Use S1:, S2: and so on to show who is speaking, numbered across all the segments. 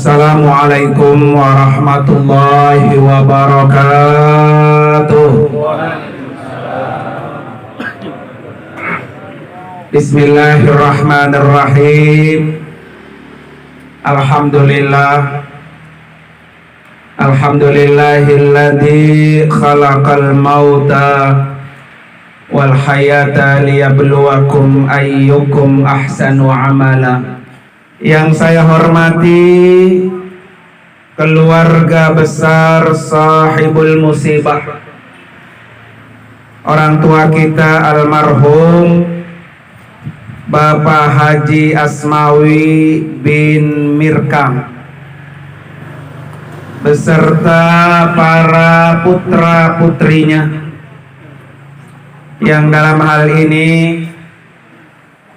S1: Assalamualaikum warahmatullahi wabarakatuh. Bismillahirrahmanirrahim. Alhamdulillahilladzi khalaqal mauta wal hayata liyabluwakum ayyukum ahsanu amala. Yang saya hormati keluarga besar sahibul musibah, orang tua kita almarhum Bapak Haji Asmawi bin Mirkam beserta para putra-putrinya yang dalam hal ini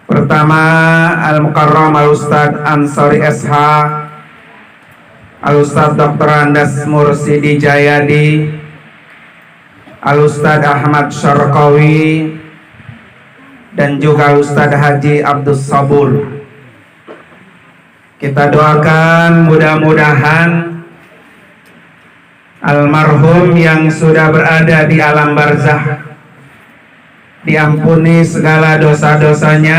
S1: pertama Al-Mukarram Al-Ustadz Ansori SH, Al-Ustadz Dr. Andas Mursidi Jayadi, Al-Ustadz Ahmad Syarqawi, dan juga Ustadz Haji Abdus Sabur. Kita doakan mudah-mudahan almarhum yang sudah berada di alam barzah diampuni segala dosa-dosanya,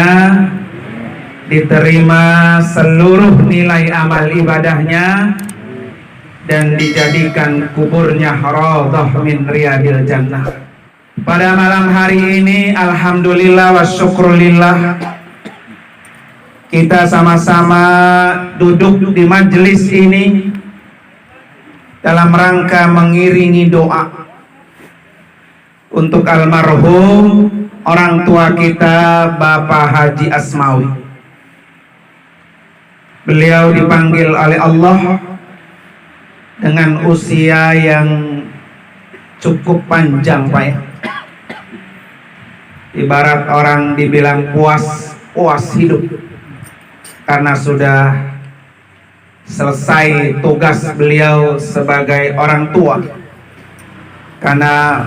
S1: diterima seluruh nilai amal ibadahnya, dan dijadikan kuburnya raudhah min riyadil jannah. Pada malam hari ini alhamdulillah wa syukrulillah, kita sama-sama duduk di majelis ini dalam rangka mengiringi doa untuk almarhum orang tua kita Bapak Haji Asmawi. Beliau dipanggil oleh Allah dengan usia yang cukup panjang, Pak ya. Ibarat orang dibilang puas hidup karena sudah selesai tugas beliau sebagai orang tua, karena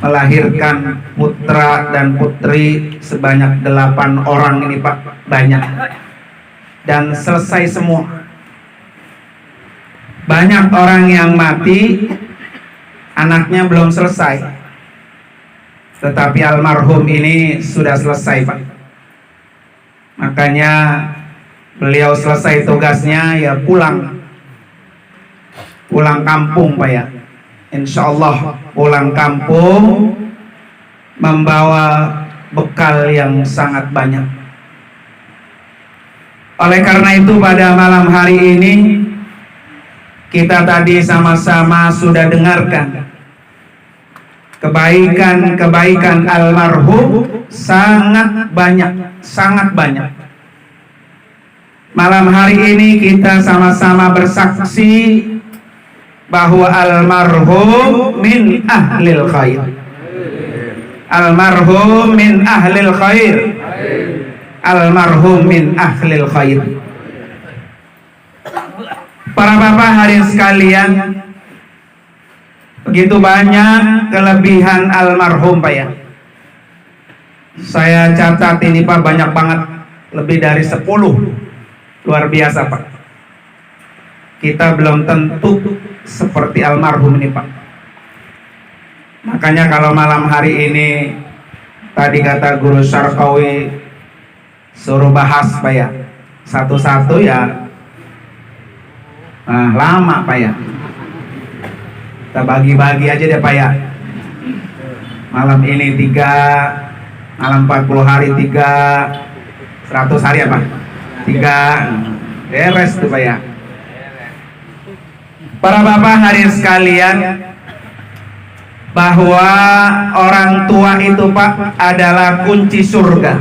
S1: melahirkan putra dan putri sebanyak 8 orang ini, Pak, banyak, dan selesai semua. Banyak orang yang mati anaknya belum selesai, tetapi almarhum ini sudah selesai, Pak. Makanya beliau selesai tugasnya ya pulang kampung, Pak ya. Insya Allah pulang kampung membawa bekal yang sangat banyak. Oleh karena itu pada malam hari ini kita tadi sama-sama sudah dengarkan kebaikan almarhum sangat banyak. Malam hari ini kita sama-sama bersaksi bahwa almarhum min ahlil khair. Almarhum min ahlil khair. Almarhum min ahlil khair. Para bapak hadirin sekalian, begitu banyak kelebihan almarhum, Pak ya. Saya catat ini, Pak, banyak banget, lebih dari 10. Luar biasa, Pak. Kita belum tentu seperti almarhum ini, Pak. Makanya kalau malam hari ini tadi kata Guru Syarqawi suruh bahas, Pak ya, satu-satu ya, lama, Pak ya. Kita bagi-bagi aja deh, Pak ya. Malam ini 3, malam 40 hari 3, 100 hari apa? 3, beres tuh, Pak ya. Para bapak hadirin sekalian, bahwa orang tua itu, Pak, adalah kunci surga.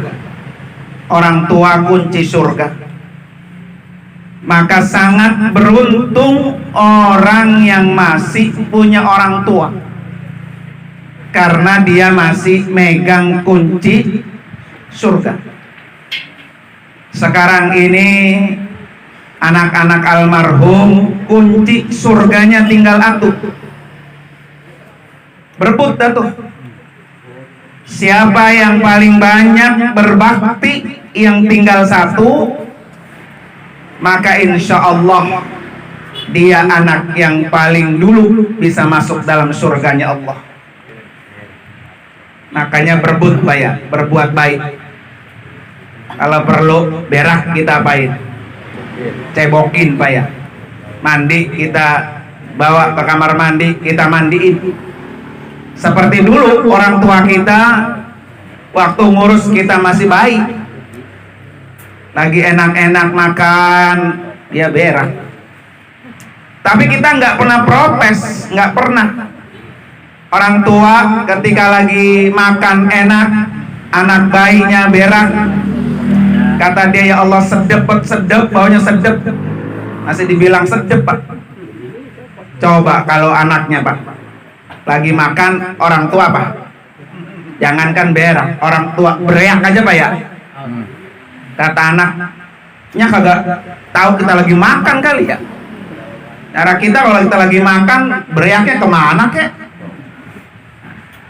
S1: Orang tua kunci surga. Maka sangat beruntung orang yang masih punya orang tua, karena dia masih megang kunci surga. Sekarang ini anak-anak almarhum kunci surganya tinggal atuh, berebut atuh. Siapa yang paling banyak berbakti, yang tinggal satu, maka insya Allah dia anak yang paling dulu bisa masuk dalam surganya Allah. Makanya berbuat baik. Kalau perlu berak kita apain? Cebokin Pak ya. Mandi kita bawa ke kamar mandi, kita mandiin. Seperti dulu orang tua kita waktu ngurus kita masih bayi, lagi enak-enak makan, ya berak. Tapi kita nggak pernah protes, nggak pernah. Orang tua ketika lagi makan enak, anak bayinya berak, kata dia, ya Allah sedep, baunya sedep. Masih dibilang sedep Pak. Coba kalau anaknya Pak, lagi makan, orang tua Pak, jangankan berak, orang tua bereak aja Pak ya. Kata anaknya kagak tahu kita lagi makan kali ya. Cara kita kalau kita lagi makan, bereaknya kemana kek?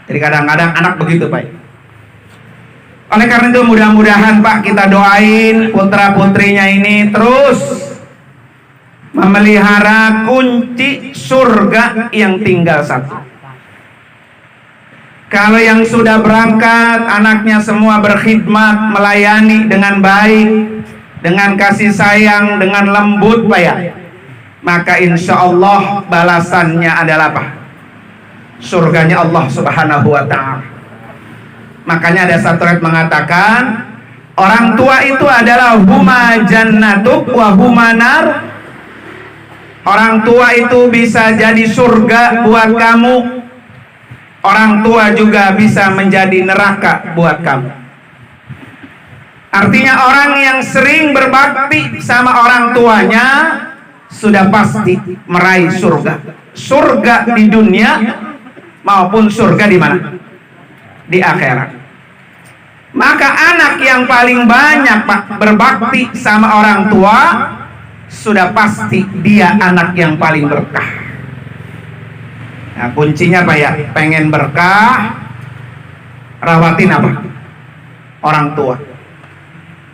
S1: Jadi kadang-kadang anak begitu Pak. Oleh karena itu mudah-mudahan Pak, kita doain putra-putrinya ini terus memelihara kunci surga yang tinggal satu. Kalau yang sudah berangkat, anaknya semua berkhidmat, melayani dengan baik, dengan kasih sayang, dengan lembut Pak ya, maka insya Allah balasannya adalah apa? Surganya Allah Subhanahu wa ta'ala. Makanya ada satu ayat mengatakan, orang tua itu adalah huma jannatuk wa huma nar. Orang tua itu bisa jadi surga buat kamu, orang tua juga bisa menjadi neraka buat kamu. Artinya orang yang sering berbakti sama orang tuanya sudah pasti meraih surga. Surga di dunia maupun surga di mana? Di akhirat. Maka anak yang paling banyak Pak berbakti sama orang tua, sudah pasti dia anak yang paling berkah. Nah kuncinya Pak ya, pengen berkah, rawatin apa? Orang tua.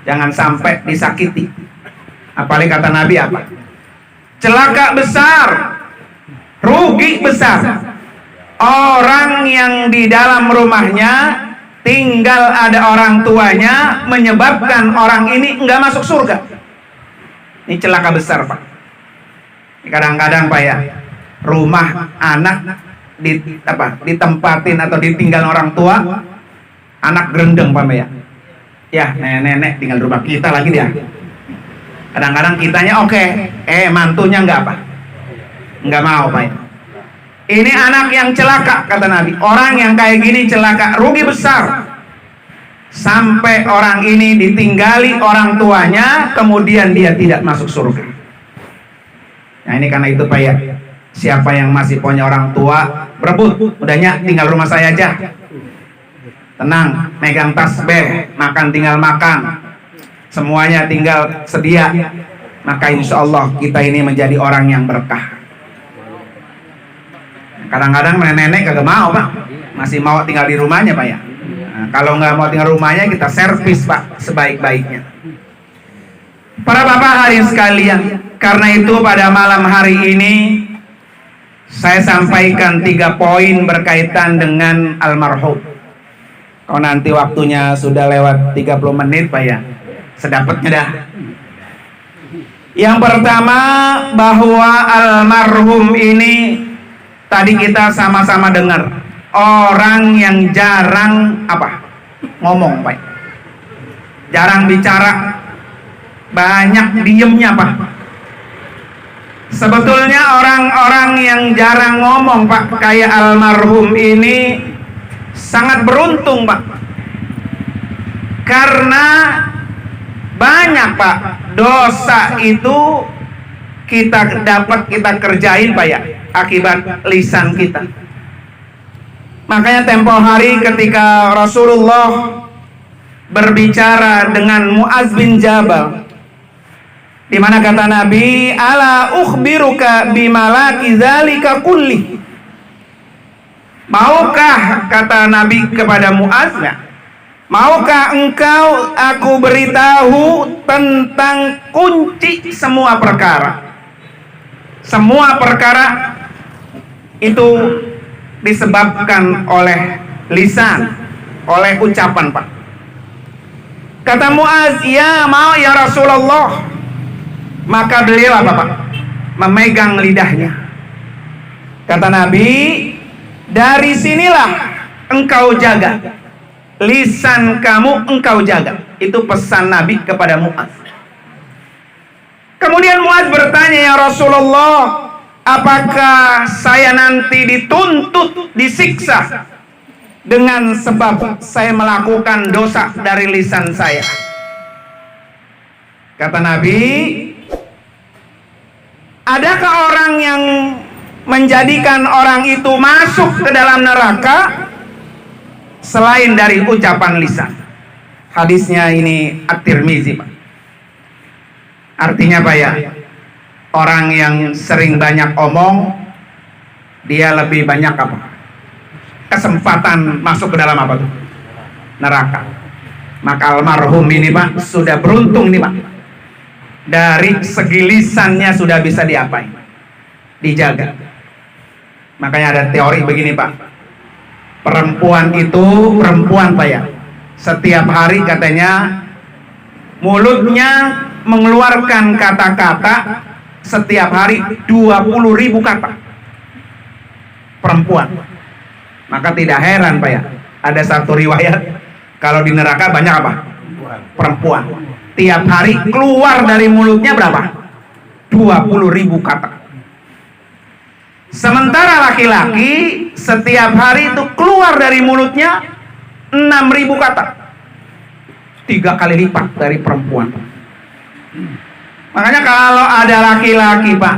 S1: Jangan sampai disakiti. Apalagi kata Nabi apa? Celaka besar, rugi besar. Orang yang di dalam rumahnya tinggal ada orang tuanya, menyebabkan orang ini enggak masuk surga. Ini celaka besar Pak. Kadang-kadang Pak ya, rumah anak ditempatin atau ditinggal orang tua, anak gerendeng Pak ya. Ya nenek-nenek tinggal di rumah kita lagi dia. Kadang-kadang kitanya oke, mantunya enggak apa, enggak mau Pak ya. Ini anak yang celaka kata Nabi. Orang yang kayak gini celaka, rugi besar. Sampai orang ini ditinggali orang tuanya, kemudian dia tidak masuk surga. Nah ini karena itu Pak ya, siapa yang masih punya orang tua, berebut, udahnya tinggal rumah saya aja. Tenang, megang tasbih, makan tinggal makan, semuanya tinggal sedia. Maka insya Allah kita ini menjadi orang yang berkah. Kadang-kadang nenek kagak mau Pak, masih mau tinggal di rumahnya Pak ya. Nah, kalau nggak mau tinggal rumahnya, kita servis Pak sebaik-baiknya. Para bapak hari sekalian, karena itu pada malam hari ini saya sampaikan 3 poin berkaitan dengan almarhum. Kalau nanti waktunya sudah lewat 30 menit Pak ya, sedapatnya dah. Yang pertama, bahwa almarhum ini tadi kita sama-sama dengar, orang yang jarang ngomong Pak, jarang bicara, banyak diemnya Pak. Sebetulnya orang-orang yang jarang ngomong Pak, kayak almarhum ini sangat beruntung Pak, karena banyak Pak dosa itu kita kerjain Pak ya, akibat lisan kita. Makanya tempo hari ketika Rasulullah berbicara dengan Muaz bin Jabal, di mana kata Nabi, ala ukhbiruka bimalaki dzalika kulli. Maukah, kata Nabi kepada Muaz, maukah engkau aku beritahu tentang kunci semua perkara? Semua perkara itu disebabkan oleh lisan, oleh ucapan, Pak. Kata Muaz, ya mau ya Rasulullah. Maka beliau apa, Pak? Memegang lidahnya. Kata Nabi, dari sinilah engkau jaga, lisan kamu engkau jaga. Itu pesan Nabi kepada Muaz. Kemudian Muaz bertanya, ya Rasulullah, apakah saya nanti dituntut, disiksa dengan sebab saya melakukan dosa dari lisan saya? Kata Nabi, adakah orang yang menjadikan orang itu masuk ke dalam neraka selain dari ucapan lisan? Hadisnya ini At-Tirmizi, Pak. Artinya Pak ya, orang yang sering banyak omong, dia lebih banyak apa? Kesempatan masuk ke dalam apa tuh? Neraka. Maka almarhum ini Pak sudah beruntung nih Pak. Dari segi lisannya sudah bisa diapain? Dijaga. Makanya ada teori begini Pak. Perempuan itu, perempuan Pak ya, setiap hari katanya mulutnya mengeluarkan kata-kata setiap hari 20.000 kata. Perempuan. Maka tidak heran Pak ya, ada satu riwayat kalau di neraka banyak apa? Perempuan. Tiap hari keluar dari mulutnya berapa? 20.000 kata. Sementara laki-laki setiap hari itu keluar dari mulutnya 6.000 kata. 3 kali lipat dari perempuan. Makanya kalau ada laki-laki Pak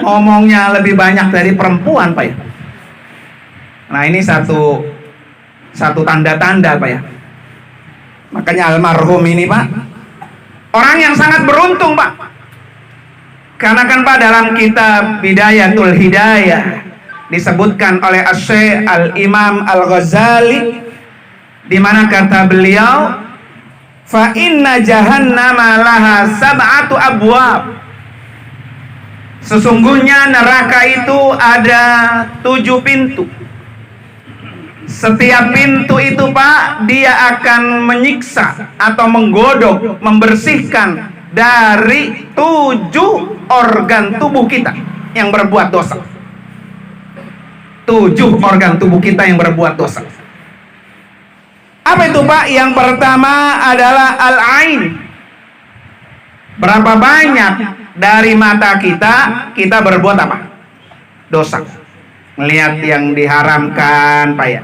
S1: ngomongnya lebih banyak dari perempuan Pak ya. Nah ini satu tanda-tanda Pak ya. Makanya almarhum ini Pak orang yang sangat beruntung Pak. Karena kan Pak dalam kitab Bidayatul Hidayah disebutkan oleh Asy-Syaikh Al-Imam Al-Ghazali, di mana kata beliau, fa inna jahannama laha sab'atu abwab. Sesungguhnya neraka itu ada 7 pintu. Setiap pintu itu Pak, dia akan menyiksa atau menggodok, membersihkan dari 7 organ tubuh kita yang berbuat dosa. 7 organ tubuh kita yang berbuat dosa. Apa itu Pak? Yang pertama adalah al-ain. Berapa banyak dari mata kita berbuat apa? Dosa. Melihat yang diharamkan Pak ya,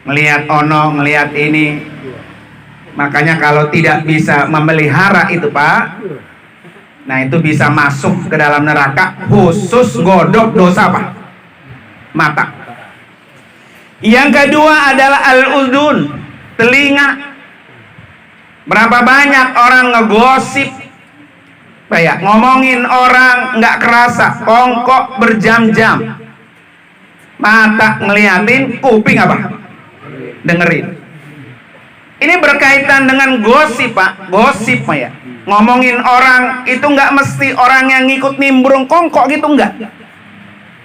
S1: melihat ono, melihat ini. Makanya kalau tidak bisa memelihara itu Pak, nah itu bisa masuk ke dalam neraka, khusus godok dosa apa? Mata. Yang kedua adalah al-udhun, telinga. Berapa banyak orang ngegosip Pak ya, ngomongin orang nggak kerasa, kongkok berjam-jam. Mata ngeliatin, kuping apa? Dengerin. Ini berkaitan dengan gosip Pak, gosip Pak ya. Ngomongin orang itu nggak mesti orang yang ngikut nimbrung kongkok gitu, enggak.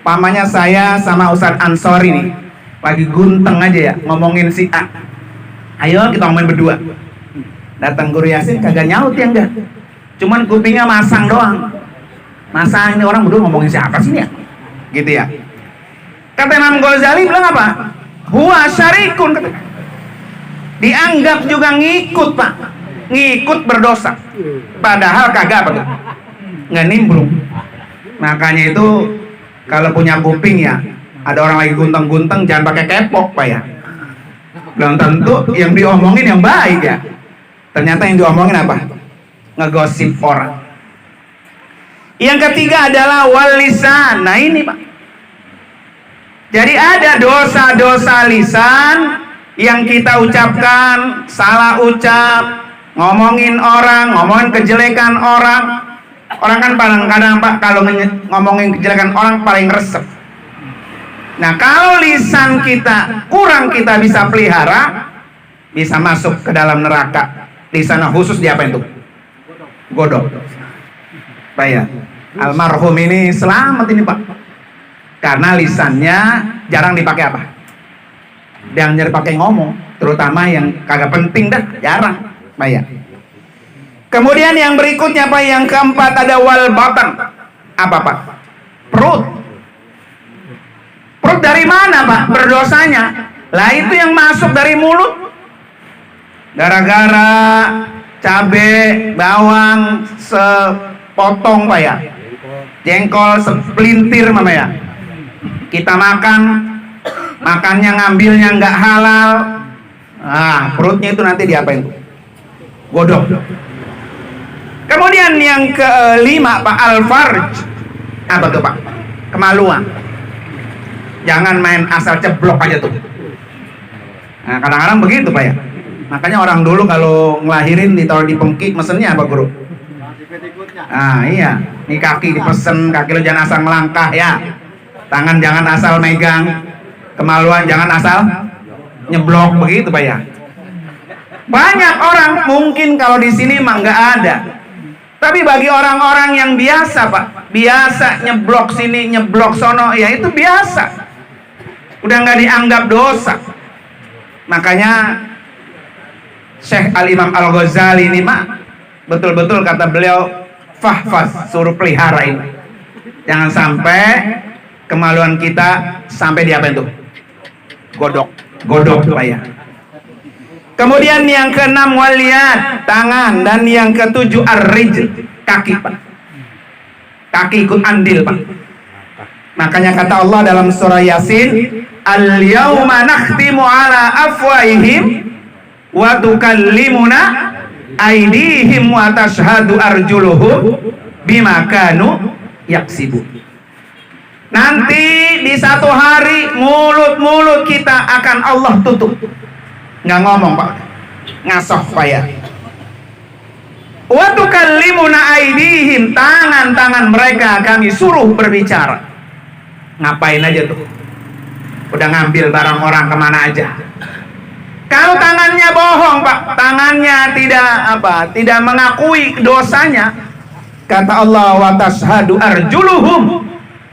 S1: Pamannya saya sama Ustadz Ansori nih, lagi gunteng aja ya, ngomongin si A. Ayo kita ngomongin berdua. Datang Guru Yasin kagak nyaut ya, enggak. Cuman kupingnya masang doang. Masa ini orang berdua ngomongin siapa sih ya? Gitu ya. Kata Imam Ghazali bilang apa? Huwa syarikun. Dianggap juga ngikut Pak, ngikut berdosa, padahal kagak apa tuh, nggak nimbrung. Makanya itu kalau punya kuping ya, ada orang lagi gunteng-gunteng jangan pakai kepok Pak ya. Belum tentu yang diomongin yang baik ya, ternyata yang diomongin apa? Ngegosip orang. Yang ketiga adalah wal lisan. Nah ini Pak, jadi ada dosa-dosa lisan yang kita ucapkan, salah ucap, ngomongin orang, ngomongin kejelekan orang. Orang kan kadang-kadang Pak kalau ngomongin kejelekan orang paling resep. Nah kalau lisan kita kurang kita bisa pelihara, bisa masuk ke dalam neraka. Lisan khusus diapain tuh? Godok. Pak ya. Almarhum ini selamat ini Pak, karena lisannya jarang dipakai apa? Jangan dipakai ngomong, terutama yang kagak penting dah, jarang Pak ya. Kemudian yang berikutnya Pak, yang keempat ada wal batan. Apa Pak? Perut. Perut dari mana Pak berdosanya? Lah itu yang masuk dari mulut. Gara-gara cabai, bawang sepotong Pak ya, jengkol sepelintir Mama ya, kita makannya ngambilnya nggak halal. Perutnya itu nanti diapain tuh? Godok. Kemudian yang kelima Pak, al-farj. Apa tuh Pak? Kemaluan. Jangan main asal ceblok aja tuh. Nah kadang-kadang begitu Pak ya. Makanya orang dulu kalau ngelahirin ditaruh di pengki, mesennya apa Guru? Iya, ini kaki dipesen, kaki lo jangan asal melangkah ya, tangan jangan asal megang, kemaluan jangan asal nyeblok, begitu Pak ya. Banyak orang mungkin kalau di sini mah nggak ada, tapi bagi orang-orang yang biasa Pak, biasa nyeblok sini nyeblok sono, ya itu biasa, udah nggak dianggap dosa. Makanya Syekh Al-Imam Al-Ghazali ini Mak, betul-betul kata beliau, fahfaz, suruh pelihara ini. Jangan sampai kemaluan kita sampai diapain tuh? Godok Pak ya. Kemudian yang keenam waliyat, tangan, dan yang ketujuh ar-rijl, kaki Pak. Kaki ikut andil Pak. Makanya kata Allah dalam surah Yasin, al-yawma nakhtimu ala afwahihim wa tukallimuna aydihim wa tashhadu arjuluhum bima kanu yaksibun. Nanti di satu hari mulut-mulut kita akan Allah tutup. Nggak ngomong Pak, ngasoh Pak ya. Wa tukallimuna aydihim, tangan-tangan mereka kami suruh berbicara. Ngapain aja tuh? Udah ngambil barang orang kemana aja. Kalau tangannya bohong Pak, tangannya tidak mengakui dosanya, kata Allah wa tashhadu arjuluhum,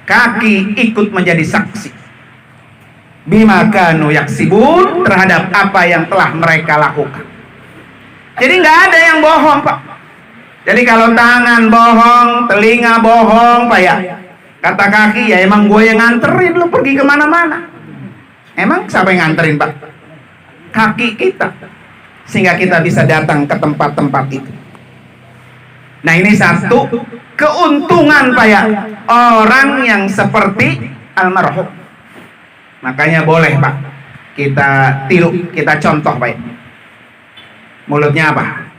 S1: kaki ikut menjadi saksi bima kanu yaksibun, terhadap apa yang telah mereka lakukan. Jadi nggak ada yang bohong Pak. Jadi kalau tangan bohong, telinga bohong Pak ya, kata kaki ya emang gue yang nganterin lu pergi kemana-mana. Emang siapa yang nganterin Pak? Kaki kita, sehingga kita bisa datang ke tempat-tempat itu. Nah ini satu keuntungan Pak ya, orang yang seperti almarhum. Makanya boleh Pak kita tiru, kita contoh Pak ya. Mulutnya apa?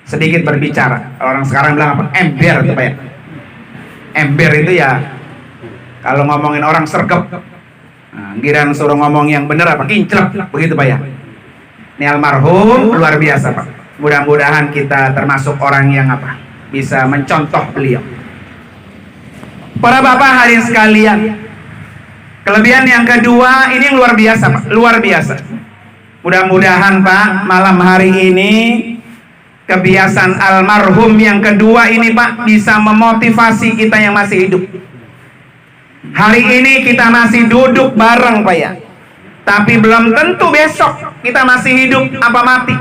S1: Sedikit berbicara. Orang sekarang bilang apa? Ember itu Pak ya. Ember itu ya kalau ngomongin orang sergap. Giran suruh ngomong yang bener apa? Kinclep, begitu Pak ya. Ini almarhum luar biasa Pak. Mudah-mudahan kita termasuk orang yang apa? Bisa mencontoh beliau. Para bapak hadirin sekalian, kelebihan yang kedua ini yang luar biasa Pak, luar biasa. Mudah-mudahan Pak malam hari ini kebiasaan almarhum yang kedua ini Pak bisa memotivasi kita yang masih hidup. Hari ini kita masih duduk bareng Pak ya, tapi belum tentu besok kita masih hidup apa mati.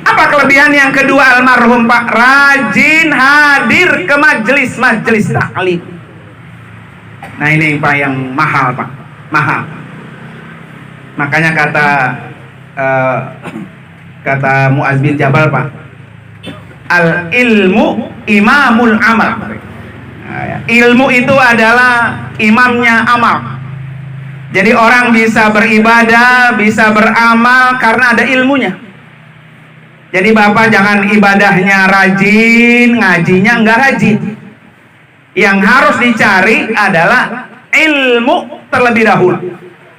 S1: Apa kelebihan yang kedua almarhum Pak? Rajin hadir ke majelis-majelis taklim. Nah ini Pak yang mahal Pak, mahal. Makanya kata Mu'adz bin Jabal Pak, al ilmu imamul amal. Ilmu itu adalah imamnya amal. Jadi orang bisa beribadah, bisa beramal karena ada ilmunya. Jadi Bapak jangan ibadahnya rajin, ngajinya enggak rajin. Yang harus dicari adalah ilmu terlebih dahulu,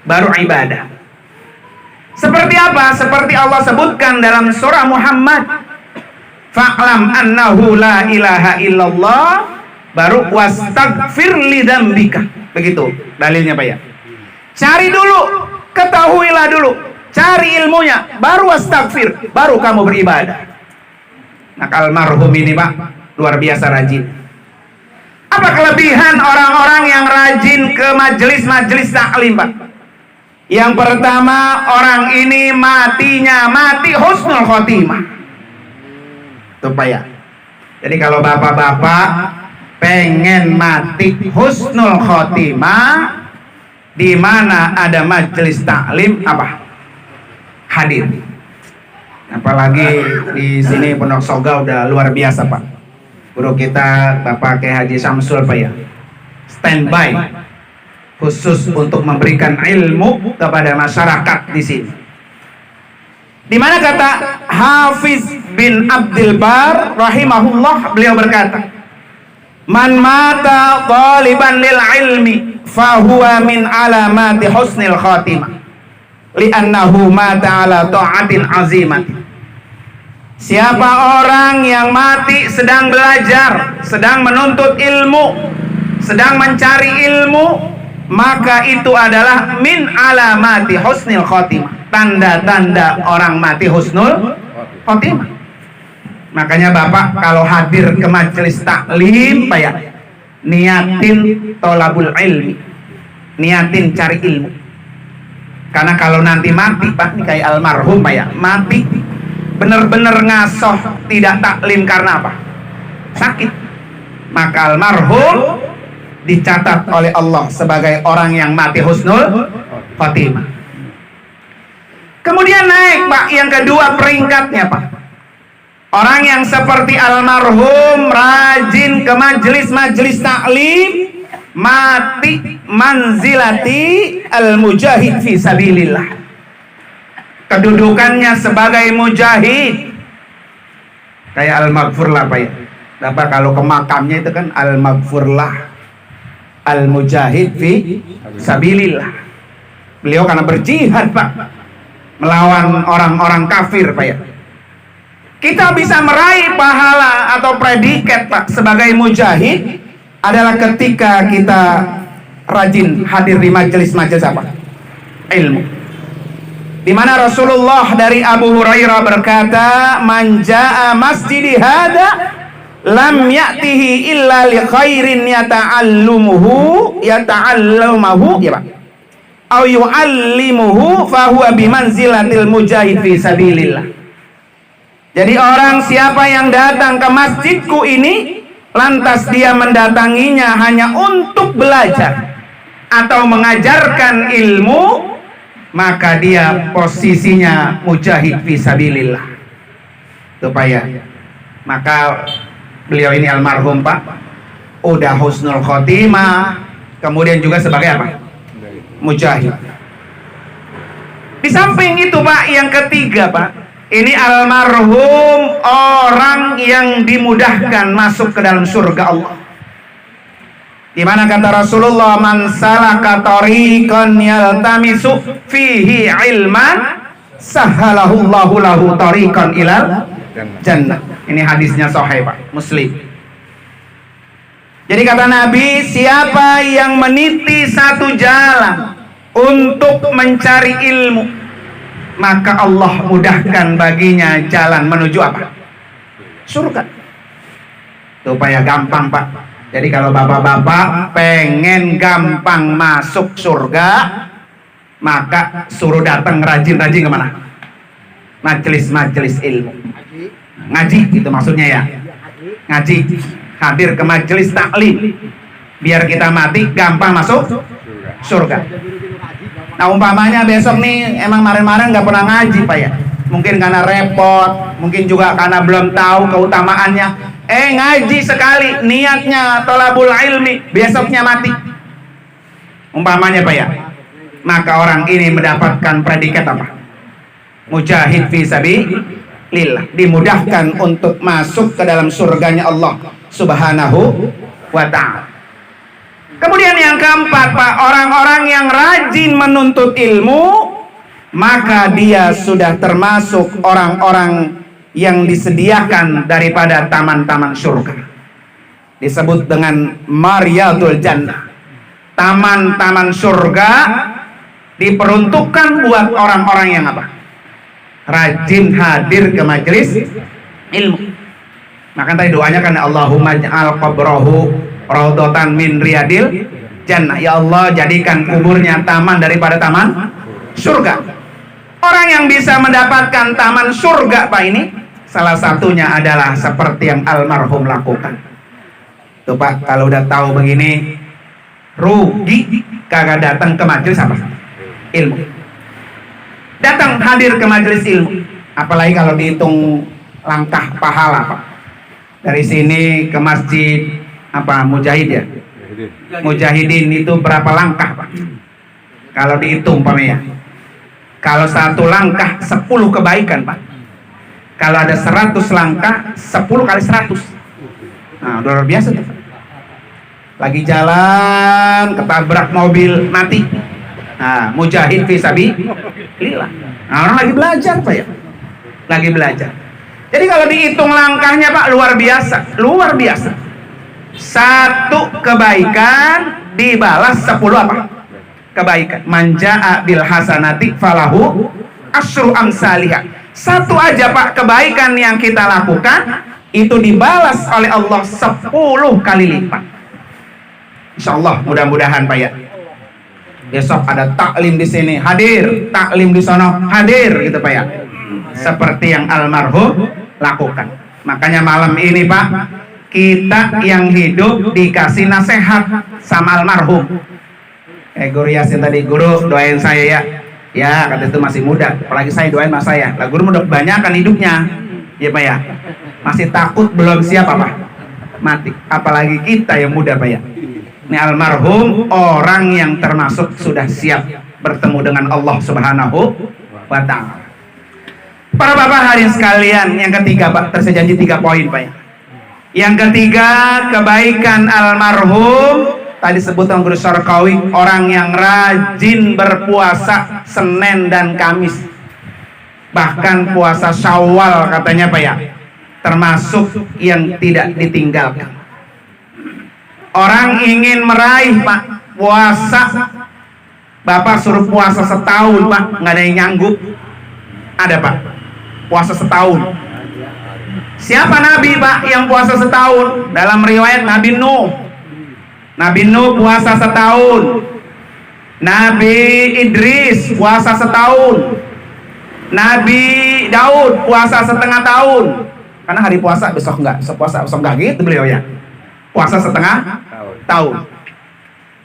S1: baru ibadah. Seperti apa? Seperti Allah sebutkan dalam surah Muhammad, fa'lam annahu la ilaha illallah, baru wastaghfir lidzambika. Begitu dalilnya Pak ya. Cari dulu, ketahuilah dulu, cari ilmunya, baru wastaghfir, baru kamu beribadah. Nah almarhum ini Pak luar biasa rajin. kelebihan orang-orang yang rajin ke majelis-majelis taklim, Pak. Yang pertama, orang ini matinya mati husnul khotimah. Tuh Pak ya. Jadi kalau bapak-bapak pengen mati husnul khotimah, di mana ada majelis taklim apa? Hadir. Apalagi di sini Pondok Soga udah luar biasa, Pak. Guru kita Bapak Kiai Haji Samsul, Pak ya, standby khusus untuk memberikan ilmu kepada masyarakat di sini. Di mana kata Hafiz bin Abdul Bar rahimahullah, beliau berkata, "Man mata taliban lil ilmi fahuwa min alamati husnil khatimah li'annahu mata ala ta'atin azimati." Siapa orang yang mati sedang belajar, sedang menuntut ilmu, sedang mencari ilmu, maka itu adalah min alamati husnil khotimah, tanda-tanda orang mati husnul khotimah. Makanya Bapak kalau hadir ke majelis taklim, Pak ya, niatin tolabul ilmi, niatin cari ilmu. Karena kalau nanti mati, Pak, kayak almarhum, Pak ya, mati bener-bener ngasoh tidak taklim karena apa? Sakit. Maka almarhum dicatat oleh Allah sebagai orang yang mati husnul khotimah. Kemudian naik, Pak, yang kedua peringkatnya, Pak. Orang yang seperti almarhum rajin ke majelis-majelis taklim, mati manzilati al-mujahid fi sabilillah. Kedudukannya sebagai mujahid kayak al-maghfurlah, Pak ya. Bapak kalau ke makamnya itu kan al-maghfurlah al-mujahid fi sabilillah. Beliau karena berjihad, Pak, melawan orang-orang kafir, Pak ya. Kita bisa meraih pahala atau predikat, Pak, sebagai mujahid adalah ketika kita rajin hadir di majelis-majelis apa? Ilmu. Di mana Rasulullah dari Abu Hurairah berkata, "Man jaa masjidi hada lam ya'tihi illa li khairin yata'allamuhu ya Pak. Au yu'allimuhu fa huwa bimanzilatil mujahid fi sabilillah." Jadi orang siapa yang datang ke masjidku ini lantas dia mendatanginya hanya untuk belajar atau mengajarkan ilmu, maka dia posisinya mujahid fisabilillah. Itu Pak ya. Maka beliau ini almarhum, Pak, udah husnul khotimah, kemudian juga sebagai apa? Mujahid. Di samping itu, Pak, yang ketiga, Pak, ini almarhum orang yang dimudahkan masuk ke dalam surga Allah. Di mana kata Rasulullah, "Man salaka tariqan yaltamisu fihi ilman sahhalahu Allahu lahu tariqan ilal jannah." Ini hadisnya sahih, Pak, Muslim. Jadi kata Nabi, siapa yang meniti satu jalan untuk mencari ilmu, maka Allah mudahkan baginya jalan menuju apa? Surga. Itu supaya gampang, Pak. Jadi kalau bapak-bapak pengen gampang masuk surga, maka suruh datang rajin-rajin kemana? Majelis-majelis ilmu. Ngaji, itu maksudnya ya. Ngaji, hadir ke majelis taklim, biar kita mati gampang masuk surga. Nah umpamanya besok nih emang kemarin-kemarin nggak pernah ngaji, Pak ya. Mungkin karena repot, mungkin juga karena belum tahu keutamaannya. Ngaji sekali, niatnya tolabul ilmi, besoknya mati. Umpamanya, Pak ya. Maka orang ini mendapatkan predikat apa? Mujahid fi sabilillah, dimudahkan untuk masuk ke dalam surganya Allah Subhanahu wa ta'ala. Kemudian yang keempat, Pak, orang-orang yang rajin menuntut ilmu, maka dia sudah termasuk orang-orang yang disediakan daripada taman-taman surga. Disebut dengan Maryadul Jannah. Taman-taman surga diperuntukkan buat orang-orang yang apa? Rajin hadir ke majelis ilmu. Maka tadi doanya kan Allahumma ja'al qabrahu raudhatan min riyadil jannah. Ya Allah, jadikan kuburnya taman daripada taman surga. Orang yang bisa mendapatkan taman surga Pak ini, salah satunya adalah seperti yang almarhum lakukan. Tuh Pak, kalau udah tahu begini, rugi kagak datang ke majelis apa? Ilmu. Datang hadir ke majelis ilmu. Apalagi kalau dihitung langkah pahala Pak. Dari sini ke masjid apa Mujahid ya? Mujahidin itu berapa langkah Pak? Kalau dihitung Pak ya. Kalau satu langkah 10 kebaikan Pak. Kalau ada 100 langkah 10 kali 100. Nah, luar biasa tuh. Lagi jalan ketabrak mobil mati. Nah, mujahid fi sabilillah. Nah, orang lagi belajar Pak ya. Lagi belajar. Jadi kalau dihitung langkahnya Pak luar biasa, luar biasa. Satu kebaikan dibalas 10 apa? Kebaikan. Manja'a bil hasanati falahu asyru amsalihah. Satu aja Pak kebaikan yang kita lakukan itu dibalas oleh Allah 10 kali lipat. Insyaallah, mudah-mudahan Pak ya. Besok ada taklim di sini, hadir, taklim di sono, hadir gitu Pak ya. Seperti yang almarhum lakukan. Makanya malam ini Pak, kita yang hidup dikasih nasihat sama almarhum. Guru Yasin tadi, guru doain saya ya. Ya, kata itu masih muda, apalagi saya doain mas saya. Lah guru udah kebanyakan hidupnya, ya Pak ya. Masih takut belum siap apa? Mati. Apalagi kita yang muda Pak ya. Ini almarhum orang yang termasuk sudah siap bertemu dengan Allah Subhanahu wa Ta'ala. Para bapak hadirin sekalian, yang ketiga Pak, tersejanji 3 poin Pak ya. Yang ketiga, kebaikan almarhum tadi sebutkan Guru Syarqawi, orang yang rajin berpuasa Senin dan Kamis, bahkan puasa Syawal katanya Pak ya, termasuk yang tidak ditinggalkan. Orang ingin meraih Pak puasa, Bapak suruh puasa setahun Pak, nggak ada yang nyanggup. Ada Pak, puasa setahun. Siapa Nabi Pak yang puasa setahun? Dalam riwayat Nabi Nuh. Nabi Nuh puasa setahun. Nabi Idris puasa setahun. Nabi Daud puasa setengah tahun. Karena hari puasa besok enggak, sepuasa besok enggak gitu beliau ya. Puasa setengah tahun.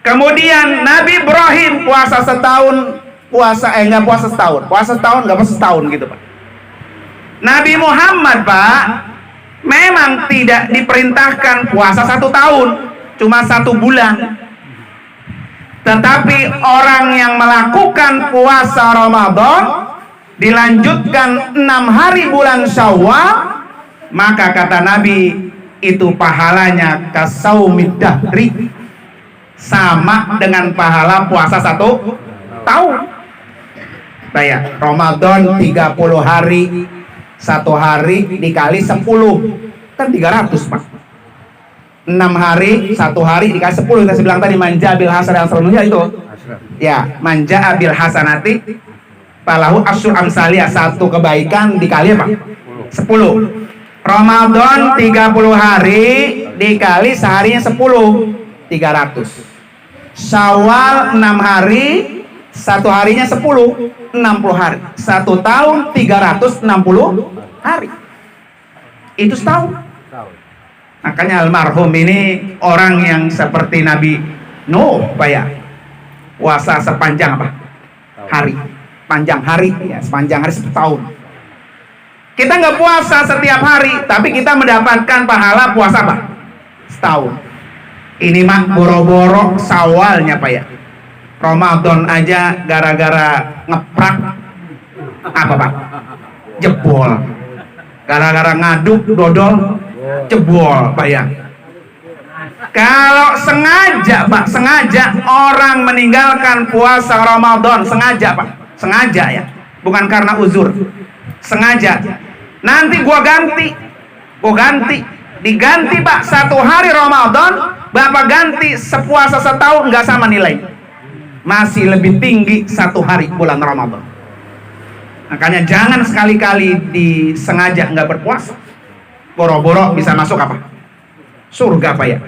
S1: Kemudian Nabi Ibrahim puasa setahun, enggak puasa setahun. Puasa setahun enggak puasa setahun gitu Pak. Nabi Muhammad Pak memang tidak diperintahkan puasa 1 tahun, cuma 1 bulan. Tetapi orang yang melakukan puasa Ramadan dilanjutkan 6 hari bulan Syawal, maka kata Nabi itu pahalanya kasaumid dahri, sama dengan pahala puasa 1 tahun. Kayak Ramadan 30 hari, 1 hari dikali 10 kan 300 Pak. 6 hari, 1 hari dikali 10, kita bilang tadi manja bil hasanati itu. Ya, manja bil hasanati falahu asyru amsalihah, 1 kebaikan dikali apa? 10. Ramadan 30 hari dikali seharinya 10, 300. Syawal 6 hari, 1 harinya 10, 60 hari. 1 tahun 360 hari. Itu setahun. Makanya almarhum ini orang yang seperti Nabi Nuh Pak ya. Puasa sepanjang apa? Hari. Panjang hari ya, sepanjang hari 1 tahun. Kita nggak puasa setiap hari, tapi kita mendapatkan pahala puasa apa? Setahun. Ini mah boro-boro Syawalnya Pak ya. Ramadan aja gara-gara ngeprak apa Pak? Jebol. Gara-gara ngaduk dodol jebol Pak ya. Kalau sengaja Pak, sengaja orang meninggalkan puasa Ramadan, sengaja Pak, sengaja ya, bukan karena uzur, sengaja. Nanti gua ganti, diganti Pak 1 hari Ramadan, Bapak ganti sepuasa setahun nggak sama nilai, masih lebih tinggi 1 hari bulan Ramadan. Makanya jangan sekali-kali disengaja nggak berpuasa, boro-boro bisa masuk apa? Surga Pak ya.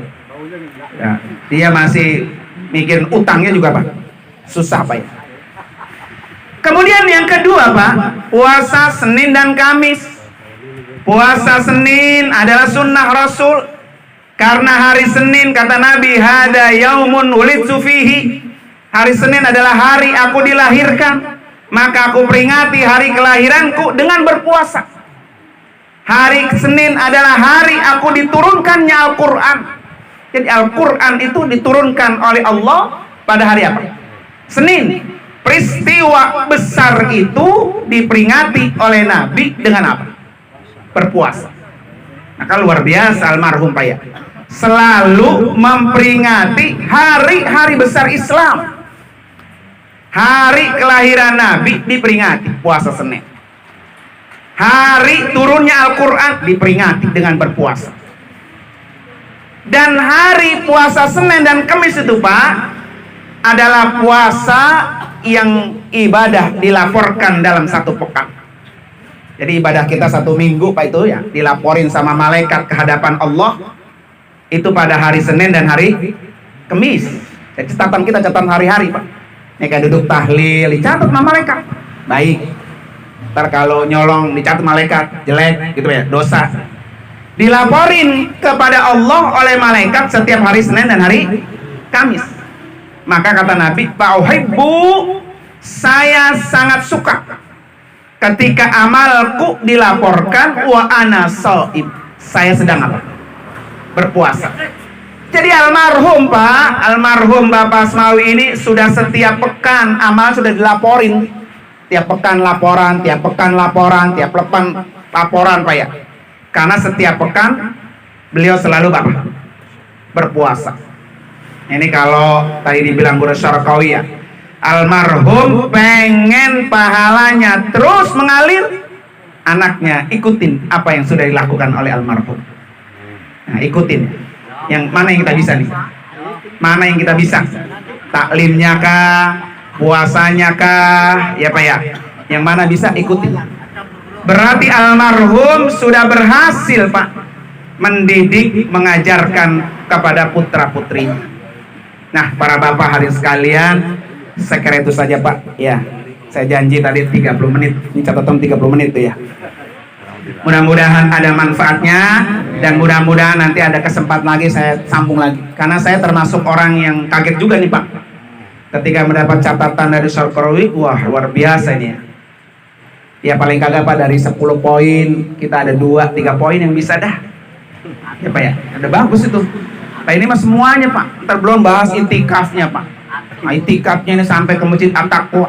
S1: Ya, dia masih mikir utangnya juga Pak, susah Pak ya. Kemudian yang kedua Pak, puasa Senin dan Kamis. Puasa Senin adalah sunnah Rasul, karena hari Senin kata Nabi, hada yaumun wulidtu fihi. Hari Senin adalah hari aku dilahirkan, maka aku peringati hari kelahiranku dengan berpuasa. Hari Senin adalah hari aku diturunkannya Al-Quran. Jadi Al-Quran itu diturunkan oleh Allah pada hari apa? Senin. Peristiwa besar itu diperingati oleh Nabi dengan apa? Berpuasa. Maka luar biasa almarhum Pak ya, selalu memperingati hari-hari besar Islam. Hari kelahiran Nabi diperingati puasa Senin. Hari turunnya Al-Quran diperingati dengan berpuasa. Dan hari puasa Senin dan Kamis itu Pak adalah puasa yang ibadah dilaporkan dalam satu pekan. Jadi ibadah kita satu minggu Pak itu ya dilaporin sama malaikat ke hadapan Allah itu pada hari Senin dan hari Kamis. Jadi catatan kita catatan hari-hari Pak. Ini kayak duduk tahlil dicatat sama malaikat. Baik. Ntar kalau nyolong dicatat malaikat jelek gitu ya, dosa. Dilaporin kepada Allah oleh malaikat setiap hari Senin dan hari Kamis. Maka kata Nabi, "Fa'uhibbu, saya sangat suka ketika amalku dilaporkan wa ana shaim." Saya sedang apa? Berpuasa. Jadi almarhum Pak, almarhum Bapak Asmawi ini sudah setiap pekan amal sudah dilaporin. Tiap pekan laporan, tiap pekan laporan, tiap pekan laporan Pak ya. Karena setiap pekan beliau selalu Bapak berpuasa. Ini kalau tadi dibilang Guru Syarqawi ya, almarhum pengen pahalanya terus mengalir, anaknya ikutin apa yang sudah dilakukan oleh almarhum. Nah, ikutin. Yang mana yang kita bisa nih? Mana yang kita bisa? Taklimnya kah? Puasanya kah? Ya Pak ya. Yang mana bisa ikutin. Berarti almarhum sudah berhasil Pak mendidik, mengajarkan kepada putra-putrinya. Nah, para bapak hari sekalian, saya kira itu saja Pak. Ya, saya janji tadi 30 menit. Ini catatan 30 menit tuh ya. Mudah-mudahan ada manfaatnya dan mudah-mudahan nanti ada kesempatan lagi saya sambung lagi. Karena saya termasuk orang yang kaget juga nih Pak. Ketika mendapat catatan dari Syarqawi, wah luar biasa ini ya. Ya paling kagak Pak dari 10 poin, kita ada 2-3 poin yang bisa dah. Ya Pak ya, ada bagus itu. Nah ini mah semuanya Pak, ntar belum bahas itikafnya Pak. Nah, itikafnya ini sampai ke Masjid At-Taqwa.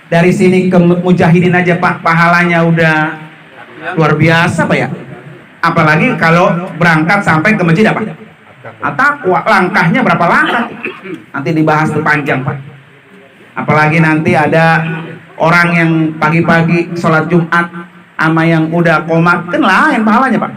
S1: Dari sini ke Mujahidin aja Pak, pahalanya udah luar biasa Pak ya. Apalagi kalau berangkat sampai ke Masjid apa? At-Taqwa, langkahnya berapa langkah? Nanti dibahas tuh panjang Pak. Apalagi nanti ada orang yang pagi-pagi sholat Jumat sama yang udah komat, kan lain pahalanya Pak.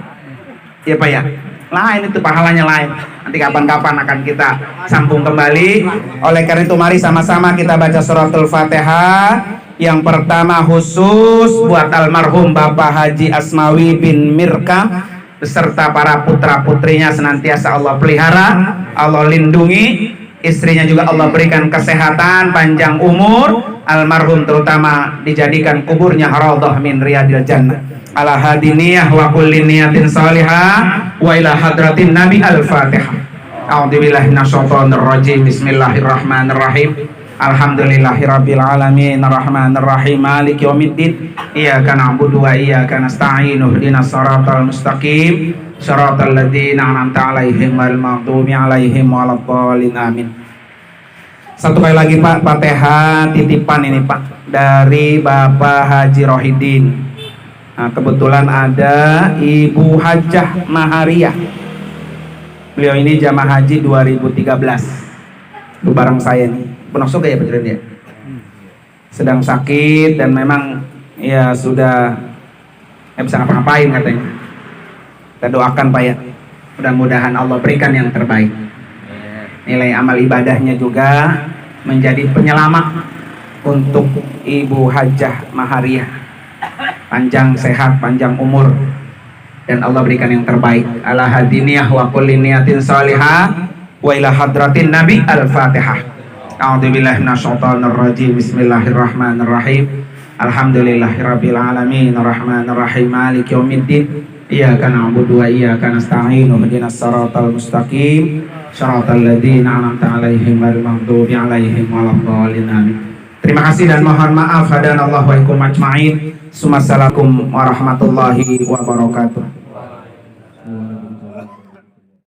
S1: Ya Pak ya, lain itu pahalanya lain. Nanti kapan-kapan akan kita sambung kembali. Oleh karena itu mari sama-sama kita baca suratul Fatihah. Yang pertama khusus buat almarhum Bapak Haji Asmawi bin Mirka beserta para putra-putrinya senantiasa Allah pelihara, Allah lindungi, istrinya juga Allah berikan kesehatan, panjang umur. Almarhum terutama dijadikan kuburnya haradhah min riyadil jannah. Ala hadiniyah wa kulli niyatin salihah wa ila hadratin nabi al-fatihah. A'udzubillahi minasyaitonir rajim. Bismillahirrahmanirrahim. Alhamdulillahirabbil alamin arrahmanir rahim maliki yaumiddin. Iyyaka na'budu wa iyyaka nasta'in. Ihdinas siratal mustaqim. Siratal ladzina an'amta 'alaihim ghairil maghdubi 'alaihim waladdallin. Amin. Satu kali lagi Pak, Fatihah titipan ini Pak dari Bapak Haji Rohidin. Nah, kebetulan ada Ibu Hajah Mahariyah. Beliau ini jamaah haji 2013. Itu bareng saya nih. Penuh suka ya Pak ya. Sedang sakit dan memang ya sudah bisa ngapa-ngapain katanya. Kita doakan Pak ya. Mudah-mudahan Allah berikan yang terbaik. Nilai amal ibadahnya juga menjadi penyelamat untuk Ibu Hajah Mahariyah. Panjang sehat, panjang umur, dan Allah berikan yang terbaik. Ala hadiniyah wa kulli niyatin salihah wa ila hadratin Nabi. Al-Fatihah. A'udzubillahi minasyaitonir rajim. Bismillahirrahmanirrahim. Alhamdulillahirabbil alamin arrahmanir rahim maliki yaumiddin. Iyyaka na'budu wa iyyaka nasta'in. Ihdinas siratal mustaqim. Shiratal ladzina an'amta 'alaihim ghairil maghdubi 'alaihim waladdallin. Amin. Terima kasih dan mohon maaf. Hadanallahu wa iyakum ajma'in. Assalamualaikum warahmatullahi wabarakatuh.